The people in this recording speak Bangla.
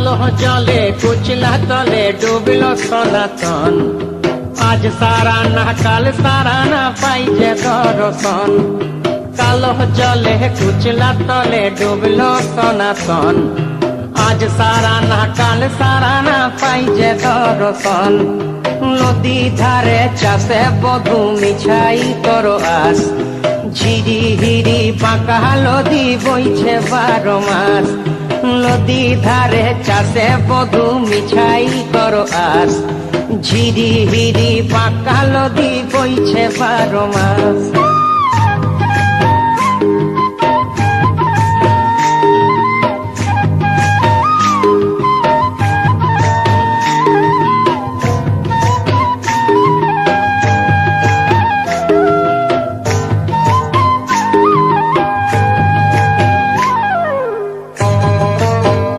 কালো জলে কুচলা তলে ডুবল সনাতন, আজ সারা না কাল সারা না পাই যে দর্শন। কালো জলে কুচলা তলে ডুবল সনাতন, আজ সারা না কাল সারা না পাই যে দর্শন। নদী ধারে চাষে বধু মিছাই তোর আস, ঝিরি হিরি বাঁকা নদী বইছে 12 মাস। নদী ধারে চাষে বধু মিছাই তোর আস, ঝিরি হিরি বাঁকা নদী বইছে 12 মাস।